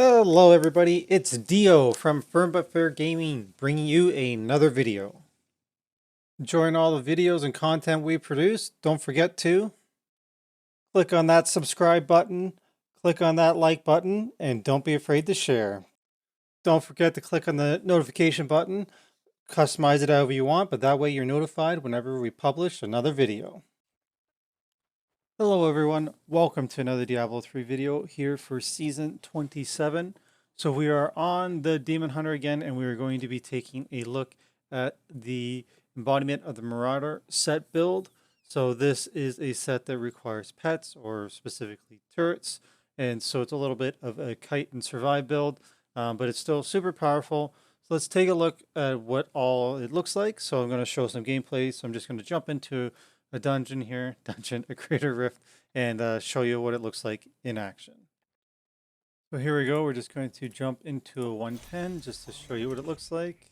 Hello everybody, it's Dio from Firm But Fair Gaming bringing you another video. Enjoying all the videos and content we produce, don't forget to click on that subscribe button, click on that like button, and don't be afraid to share. Don't forget to click on the notification button, customize it however you want, but that way you're notified whenever we publish another video. Hello everyone, welcome to another Diablo 3 video here for season 27. So we are on the Demon Hunter again, and we are going to be taking a look at the Embodiment of the Marauder set build. So this is a set that requires pets, or specifically turrets, and so it's a little bit of a kite and survive build, but it's still super powerful. So let's take a look at what all it looks like. So I'm going to show some gameplay, so I'm just going to jump into a dungeon here, a Crater Rift, and show you what it looks like in action. So here we go. We're just going to jump into a 110 just to show you what it looks like.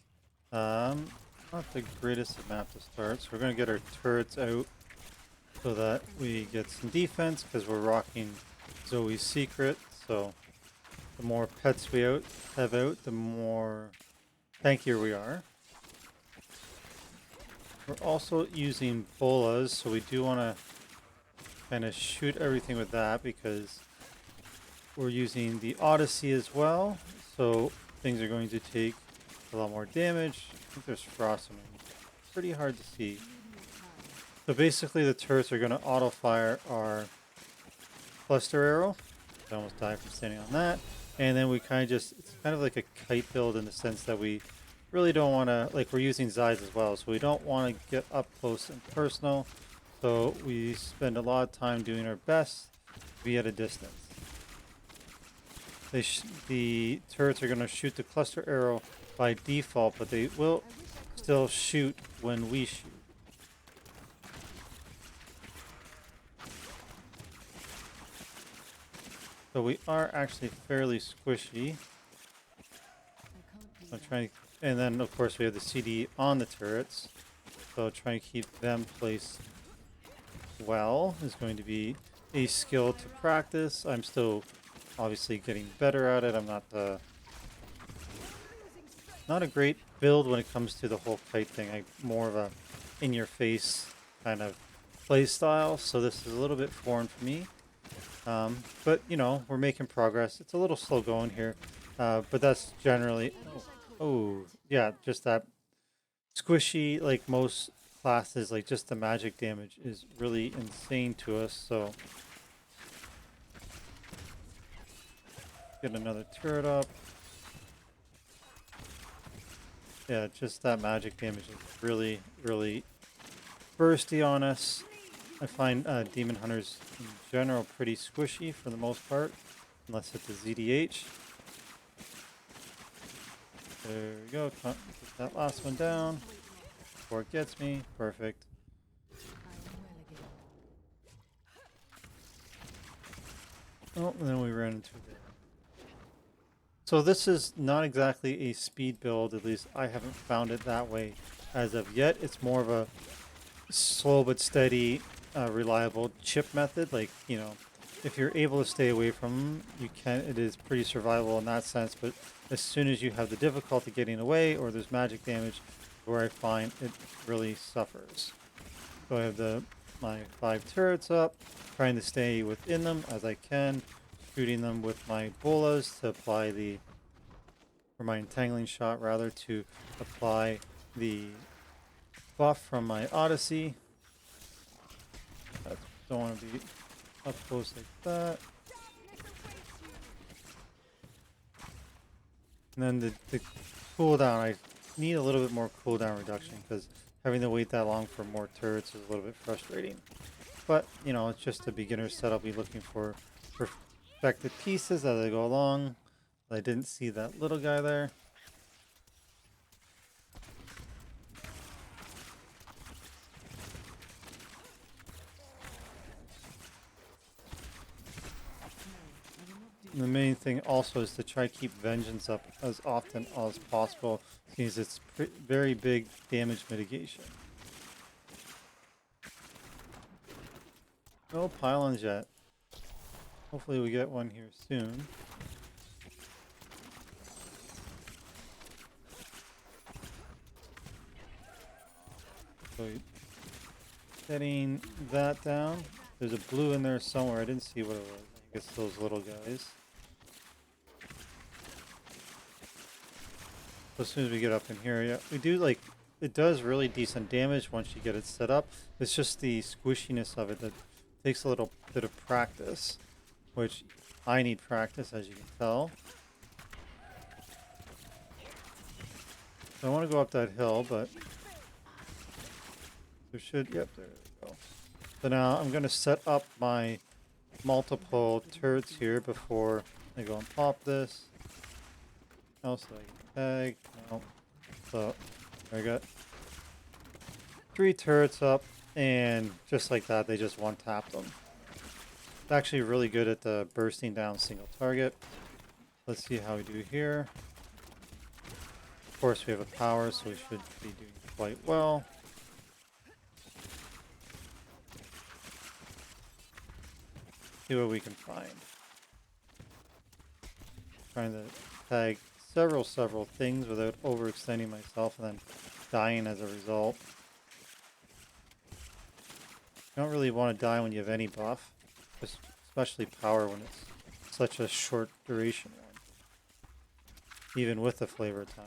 Not the greatest of map to start, so we're going to get our turrets out so that we get some defense because we're rocking Zoe's Secret. So the more pets we have out, the more tankier we are. We're also using bolas, so we do want to kind of shoot everything with that because we're using the Odyssey as well, so things are going to take a lot more damage. I think there's frost on me. Pretty hard to see. So basically the turrets are going to auto fire our cluster arrow. I almost died from standing on that. And then we kind of just, it's kind of like a kite build in the sense that we really don't want to, like we're using Zyes as well, so we don't want to get up close and personal. So we spend a lot of time doing our best to be at a distance. The turrets are going to shoot the cluster arrow by default, but they will still shoot when we shoot. So we are actually fairly squishy. I'm trying, and then of course we have the CD on the turrets, so trying to keep them placed well is going to be a skill to practice. I'm still obviously getting better at it. I'm not a great build when it comes to the whole kite thing. I'm more of a in-your-face kind of play style, so this is a little bit foreign for me. But you know, we're making progress. It's a little slow going here, but that's generally. Oh yeah, just that squishy, like most classes, like just the magic damage is really insane to us. So get another turret up. Yeah, just that magic damage is really, really bursty on us. I find Demon Hunters in general pretty squishy for the most part, unless it's a ZDH. There we go. Get that last one down before it gets me. Perfect. Oh, and then we ran into it. So this is not exactly a speed build, at least I haven't found it that way as of yet. It's more of a slow but steady, reliable chip method. Like, you know, if you're able to stay away from them, you can. It is pretty survivable in that sense. But as soon as you have the difficulty getting away, or there's magic damage, where I find it really suffers. So I have my 5 turrets up, trying to stay within them as I can, shooting them with my bolas to apply or my entangling shot rather, to apply the buff from my Odyssey. I don't want to be up close like that. And then the cooldown, I need a little bit more cooldown reduction because having to wait that long for more turrets is a little bit frustrating. But, you know, it's just a beginner set. I'll be looking for perfected pieces as I go along. I didn't see that little guy there. And the main thing also is to try to keep Vengeance up as often as possible, since it's very big damage mitigation. No pylons yet. Hopefully we get one here soon. So setting that down. There's a blue in there somewhere. I didn't see what it was. I guess those little guys. So as soon as we get up in here, yeah, we do like, it does really decent damage once you get it set up. It's just the squishiness of it that takes a little bit of practice, which I need practice, as you can tell. So I want to go up that hill, but there should, yep, there we go. So now I'm going to set up my multiple turrets here before I go and pop this. Also, I can tag. No. So I got 3 turrets up, and just like that, they just one-tapped them. It's actually really good at the bursting down single target. Let's see how we do here. Of course, we have a power, so we should be doing quite well. See what we can find. Trying to tag several things without overextending myself and then dying as a result. You don't really want to die when you have any buff, especially power when it's such a short duration one, even with the flavor time.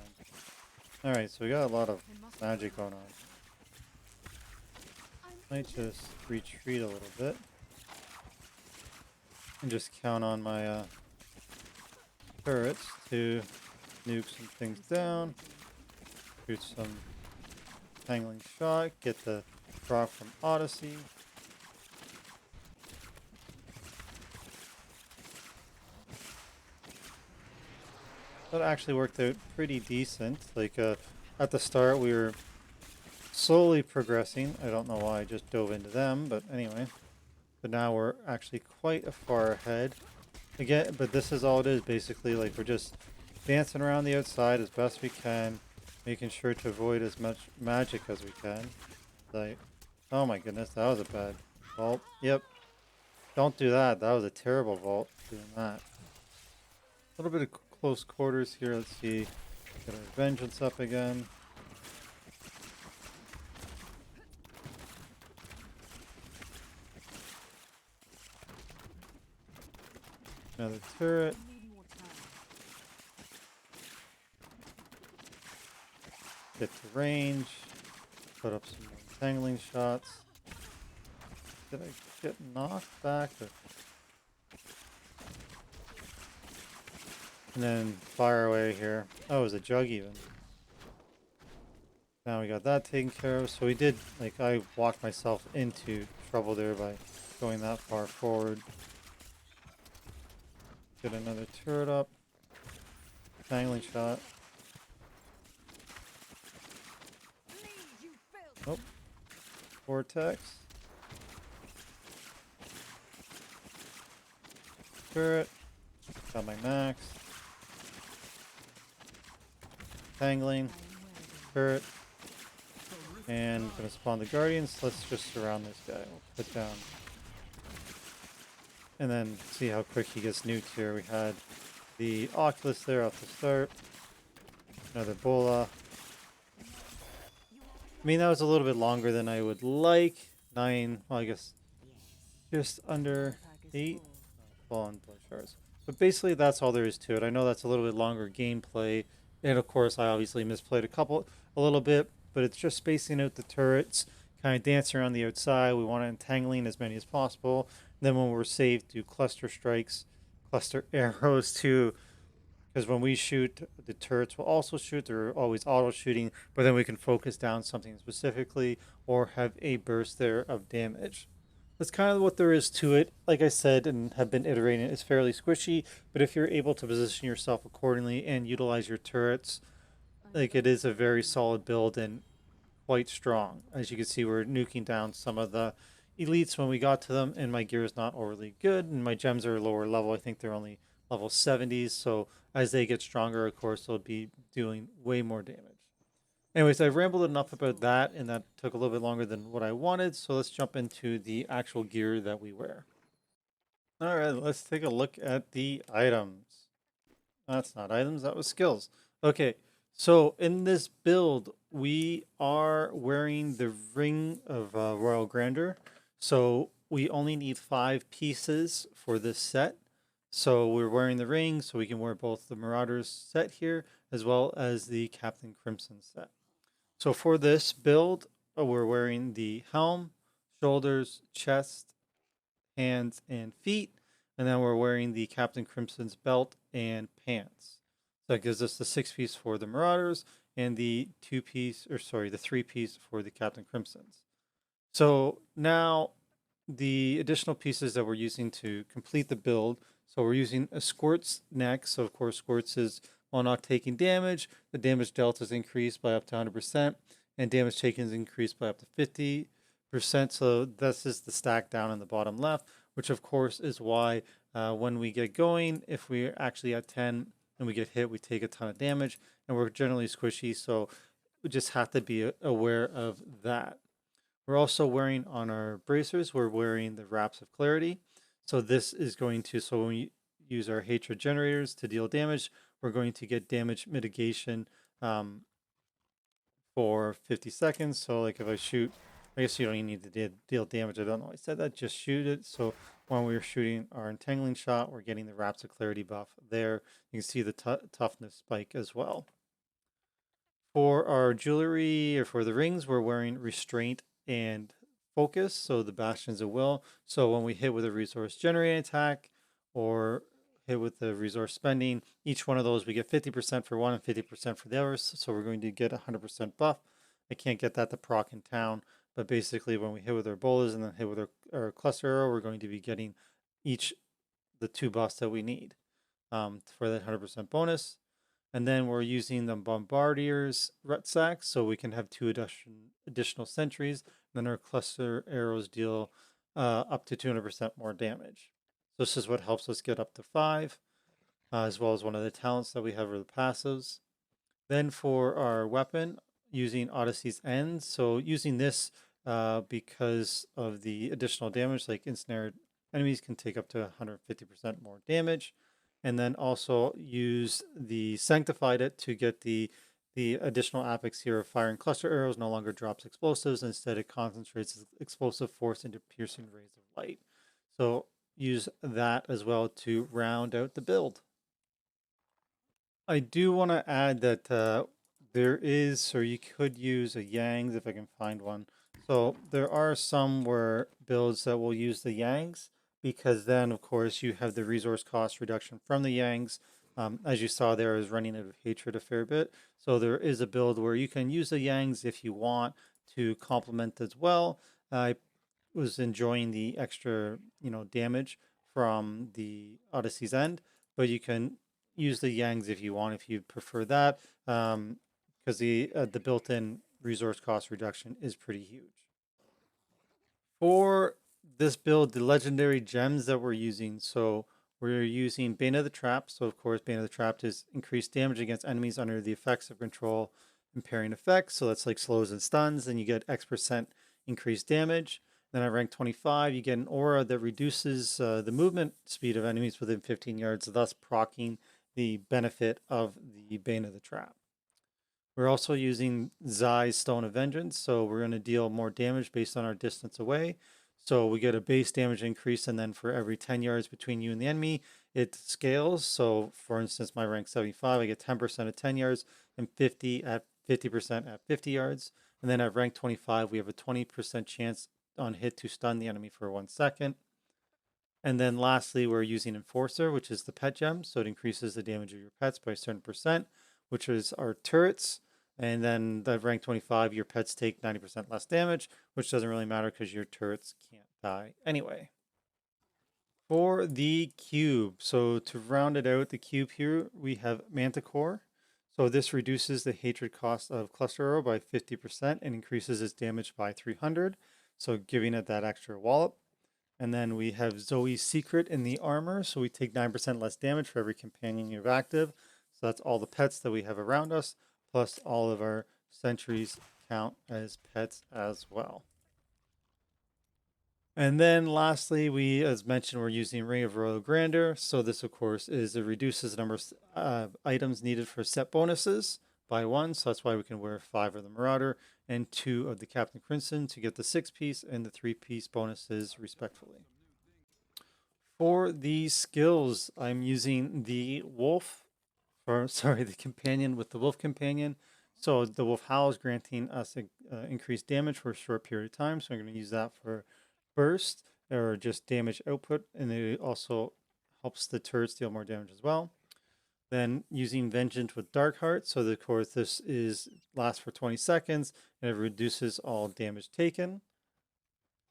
Alright, so we got a lot of magic going on. Might just retreat a little bit and just count on my turrets to nuke some things down, shoot some tangling shot, get the rock from Odyssey. That actually worked out pretty decent. Like at the start we were slowly progressing. I don't know why I just dove into them, but anyway. But now we're actually quite far ahead. Again, but this is all it is basically. Like we're just dancing around the outside as best we can, making sure to avoid as much magic as we can. Like, oh my goodness, that was a bad vault. Yep. Don't do that. That was a terrible vault doing that. A little bit of close quarters here. Let's see. Get our vengeance up again. Another turret. Get to range. Put up some more tangling shots. Did I get knocked back? And then fire away here. Oh, it was a jug even. Now we got that taken care of. So we did, like, I walked myself into trouble there by going that far forward. Get another turret up. Tangling shot. Oh. Vortex. Turret. Got my max. Tangling. Turret. And gonna spawn the guardians. Let's just surround this guy. We'll put down. And then see how quick he gets nuked here. We had the Oculus there off the start. Another Bola. I mean, that was a little bit longer than I would like. 9, well, I guess just under 8. Fall on blood shards. But basically, that's all there is to it. I know that's a little bit longer gameplay. And of course, I obviously misplayed a little bit. But it's just spacing out the turrets, kind of dancing around the outside. We want to entangling as many as possible. And then when we're safe, do cluster strikes, cluster arrows too. Because when we shoot, the turrets will also shoot. They're always auto shooting, but then we can focus down something specifically or have a burst there of damage. That's kind of what there is to it. Like I said and have been iterating, it's fairly squishy, but if you're able to position yourself accordingly and utilize your turrets, like it is a very solid build and quite strong. As you can see, we're nuking down some of the elites when we got to them, and my gear is not overly good, and my gems are lower level. I think they're only level 70s, so as they get stronger, of course, they'll be doing way more damage. Anyways, I've rambled enough about that, and that took a little bit longer than what I wanted, so let's jump into the actual gear that we wear. All right, let's take a look at the items. That's not items, that was skills. Okay, so in this build, we are wearing the Ring of Royal Grandeur. So we only need 5 pieces for this set. So we're wearing the ring, so we can wear both the Marauders set here as well as the Captain Crimson set. So for this build, we're wearing the helm, shoulders, chest, hands, and feet. And then we're wearing the Captain Crimson's belt and pants. So that gives us the 6-piece for the Marauders and the 2-piece, or sorry, the 3-piece for the Captain Crimsons. So now the additional pieces that we're using to complete the build. So we're using a Squirt's neck. So of course, Squirt's is, while not taking damage, the damage dealt is increased by up to 100%, and damage taken is increased by up to 50%. So this is the stack down in the bottom left, which of course is why when we get going, if we're actually at 10 and we get hit, we take a ton of damage, and we're generally squishy. So we just have to be aware of that. We're also wearing on our bracers, we're wearing the Wraps of Clarity. So this is going to, so when we use our hatred generators to deal damage, we're going to get damage mitigation for 50 seconds. So like if I shoot, I guess you don't even need to deal damage. I don't know why I said that, just shoot it. So when we're shooting our entangling shot, we're getting the Wraps of Clarity buff there. You can see the toughness spike as well. For our jewelry or for the rings, we're wearing Restraint and Focus, so the Bastions of Will. So when we hit with a resource generating attack or hit with the resource spending, each one of those we get 50% for one and 50% for the others. So we're going to get 100% buff. I can't get that to proc in town, but basically when we hit with our bolas and then hit with our cluster arrow, we're going to be getting each the 2 buffs that we need for that 100% bonus. And then we're using the Bombardier's Rucksack, so we can have 2 additional sentries. And then our cluster arrows deal up to 200% more damage. So this is what helps us get up to 5, as well as one of the talents that we have are the passives. Then for our weapon, using Odyssey's End. So using this because of the additional damage, like ensnared enemies can take up to 150% more damage. And then also use the Sanctified It to get the additional apex here of firing cluster arrows no longer drops explosives. Instead, it concentrates explosive force into piercing rays of light. So use that as well to round out the build. I do want to add that there is, or you could use a Yangs if I can find one. So there are some where builds that will use the Yangs, because then of course you have the resource cost reduction from the Yangs. As you saw there, is running out of hatred a fair bit. So there is a build where you can use the Yangs if you want to complement as well. I was enjoying the extra, damage from the Odyssey's End, but you can use the Yangs if you want, if you prefer that, because the built-in resource cost reduction is pretty huge. For this build, the legendary gems that we're using, so we're using Bane of the Trap. So of course, Bane of the Trap is increased damage against enemies under the effects of control impairing effects. So that's like slows and stuns. Then you get X% increased damage. Then at rank 25, you get an aura that reduces the movement speed of enemies within 15 yards, thus proccing the benefit of the Bane of the Trap. We're also using Zai's Stone of Vengeance, so we're going to deal more damage based on our distance away. So we get a base damage increase, and then for every 10 yards between you and the enemy, it scales. So for instance, my rank 75, I get 10% at 10 yards and 50% at 50 yards. And then at rank 25, we have a 20% chance on hit to stun the enemy for 1 second. And then lastly, we're using Enforcer, which is the pet gem. So it increases the damage of your pets by a certain percent, which is our turrets. And then the rank 25, your pets take 90% less damage, which doesn't really matter because your turrets can't die anyway. For the cube, so to round it out, the cube here, we have Manticore. So this reduces the hatred cost of Cluster Arrow by 50% and increases its damage by 300. So giving it that extra wallop. And then we have Zoe's Secret in the armor. So we take 9% less damage for every companion you have active. So that's all the pets that we have around us, plus all of our sentries count as pets as well. And then lastly, we, as mentioned, we're using Ring of Royal Grandeur. So this, of course, is it reduces the number of items needed for set bonuses by 1, so that's why we can wear 5 of the Marauder and 2 of the Captain Crimson to get the 6-piece and the 3-piece bonuses respectively. For the skills, I'm using the Wolf, the Companion with the Wolf Companion. So the Wolf Howl is granting us increased damage for a short period of time, so I'm going to use that for burst or just damage output, and it also helps the turrets deal more damage as well. Then using Vengeance with Darkheart, so of course this lasts for 20 seconds and it reduces all damage taken.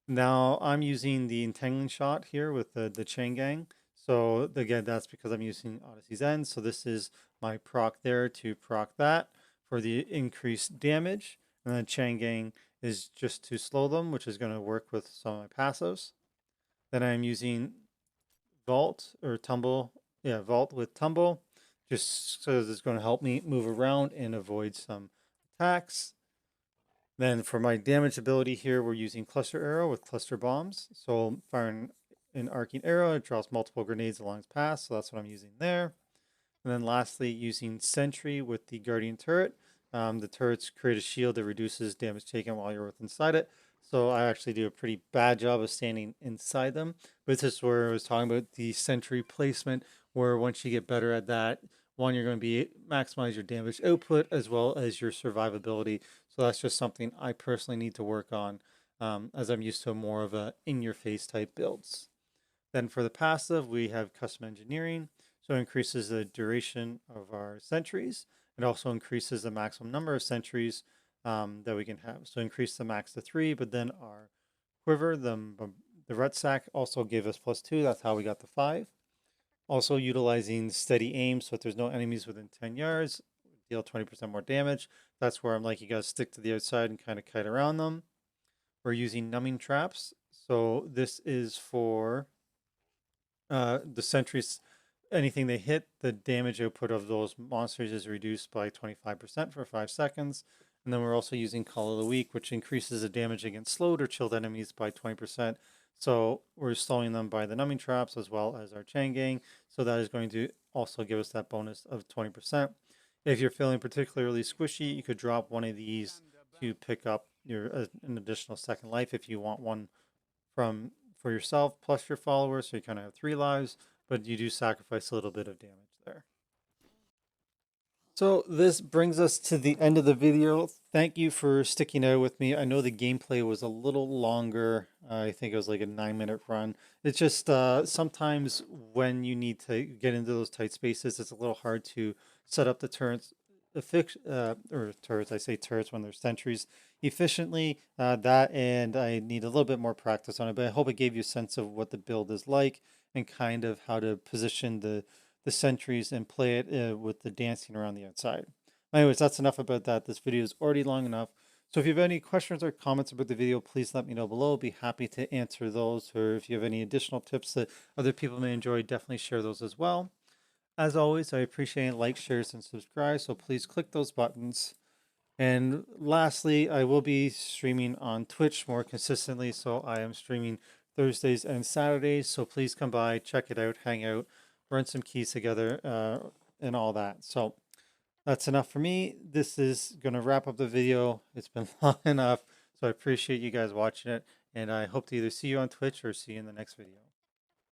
Now I'm using the Entangling Shot here with the Chain Gang. So again, that's because I'm using Odyssey's End. So this is my proc there to proc that for the increased damage. And then Chain Gang is just to slow them, which is going to work with some of my passives. Then I'm using Vault or Tumble. Yeah, Vault with Tumble, just so it's going to help me move around and avoid some attacks. Then for my damage ability here, we're using Cluster Arrow with Cluster Bombs. So firing an arcing arrow, it draws multiple grenades along its path. So that's what I'm using there. And then lastly, using Sentry with the Guardian Turret. The turrets create a shield that reduces damage taken while you're inside it. So I actually do a pretty bad job of standing inside them. But this is where I was talking about the Sentry placement, where once you get better at that, one, you're going to be maximize your damage output as well as your survivability. So that's just something I personally need to work on, as I'm used to more of a in-your-face type builds. Then for the passive, we have Custom Engineering. So it increases the duration of our sentries. It also increases the maximum number of sentries that we can have. So increase the max to 3, but then our quiver, the Rutsack also gave us +2. That's how we got the 5. Also utilizing steady aim, so if there's no enemies within 10 yards, deal 20% more damage. That's where I'm like, you gotta stick to the outside and kind of kite around them. We're using numbing traps. So this is for the sentries. Anything they hit, the damage output of those monsters is reduced by 25% for 5 seconds. And then we're also using Call of the Week, which increases the damage against slowed or chilled enemies by 20%. So we're slowing them by the numbing traps as well as our chain gang. So that is going to also give us that bonus of 20%. If you're feeling particularly squishy, you could drop one of these to pick up your an additional second life if you want one for yourself plus your followers. So you kind of have 3 lives, but you do sacrifice a little bit of damage there. So this brings us to the end of the video. Thank you for sticking out with me. I know the gameplay was a little longer. I think it was like a 9-minute run. It's just sometimes when you need to get into those tight spaces, it's a little hard to set up the turrets, or turrets, I say turrets when they're sentries, efficiently. That and I need a little bit more practice on it, but I hope it gave you a sense of what the build is like and kind of how to position the sentries and play it with the dancing around the outside. Anyways, that's enough about that. This video is already long enough. So if you have any questions or comments about the video, please let me know below. I'll be happy to answer those. Or if you have any additional tips that other people may enjoy, definitely share those as well. As always, I appreciate likes, shares, and subscribe. So please click those buttons. And lastly, I will be streaming on Twitch more consistently. So I am streaming Thursdays and Saturdays. So please come by, check it out, hang out, run some keys together, and all that. So that's enough for me. This is going to wrap up the video. It's been long enough. So I appreciate you guys watching it. And I hope to either see you on Twitch or see you in the next video.